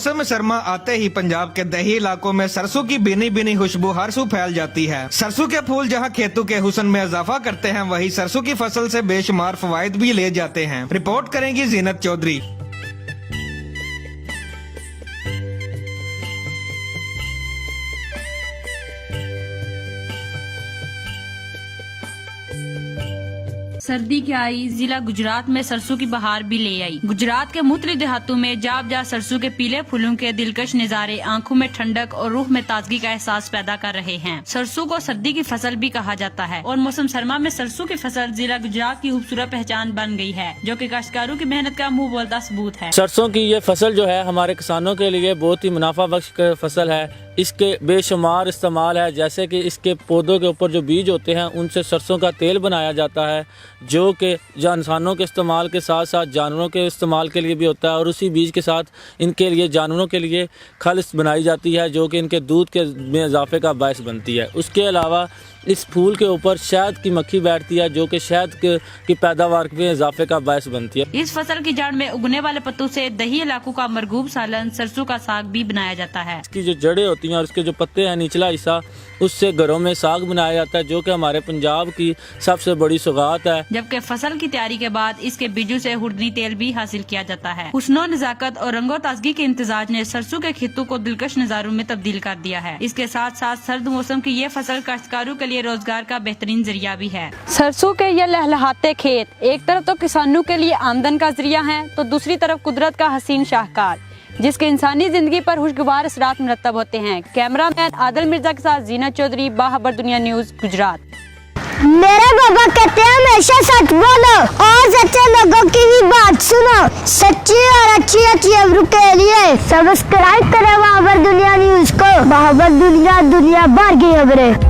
मौसम सरमा आते ही पंजाब के दही इलाकों में सरसों की बिनी बिनी खुशबू हर सू फैल जाती है। सरसों के फूल जहां खेतों के हुस्न में इजाफा करते हैं, वहीं सरसों की फसल से बेशुमार फवायद भी ले जाते हैं। रिपोर्ट करेंगी जीनत चौधरी। सर्दी की आई जिला गुजरात में सरसों की बहार भी ले आई। गुजरात के मुख्तलिफ देहातों में जा सरसों के पीले फूलों के दिलकश नजारे आंखों में ठंडक और रूह में ताजगी का एहसास पैदा कर रहे हैं। सरसों को सर्दी की फसल भी कहा जाता है और मौसम सरमा में सरसों की फसल जिला गुजरात की खूबसूरत पहचान बन गई है, जो कि काश्तकारों की मेहनत का मुंह बोलता सबूत है। सरसों की ये फसल जो है हमारे किसानों के लिए बहुत ही मुनाफा बख्श फसल है। इसके बेशुमार इस्तेमाल है, जैसे कि इसके पौधों के ऊपर जो बीज होते हैं उनसे सरसों का तेल बनाया जाता है, जो कि इंसानों के इस्तेमाल के साथ साथ जानवरों के इस्तेमाल के लिए भी होता है। और उसी बीज के साथ इनके लिए जानवरों के लिए खल बनाई जाती है, जो कि इनके दूध के में इजाफे का बायस बनती है। उसके अलावा इस फूल के ऊपर शहद की मक्खी बैठती है, जो कि शहद की पैदावार में इजाफे का बायस बनती है। इस फसल की जड़ में उगने वाले पत्तों से दही इलाकों का मरगूब सालन सरसों का साग भी बनाया जाता है। इसकी जो जड़ें होती हैं और इसके जो पत्ते हैं निचला हिस्सा, उससे घरों में साग बनाया जाता है, जो कि हमारे पंजाब की सबसे बड़ी सौगात है। जबकि फसल की तैयारी के बाद इसके बीजों से हुडनी तेल भी हासिल किया जाता है। हुस्नो नजाकत और रंगो ताजगी के इम्तिजाज ने सरसों के खेतों को दिलकश नजारों में तब्दील कर दिया है। इसके साथ साथ सर्द मौसम की ये फसल काश्तकारों के लिए रोजगार का बेहतरीन जरिया भी है। सरसों के ये लहलहाते खेत एक तरफ तो किसानों के लिए आमदन का जरिया हैं, तो दूसरी तरफ कुदरत का हसीन शाहकार, जिसके इंसानी जिंदगी पर खुशगवार असरात मुरतब होते हैं। कैमरामैन आदिल मिर्जा के साथ जीनत चौधरी, बाखबर दुनिया न्यूज, गुजरात। मेरे बाबा कहते हैं हमेशा सच बोलो और सच्चे लोगों की ही बात सुनो। सच्ची और अच्छी अच्छी खबरों के लिए सब्सक्राइब करें बाखबर दुनिया न्यूज को। बाखबर दुनिया, दुनिया भर की खबरें।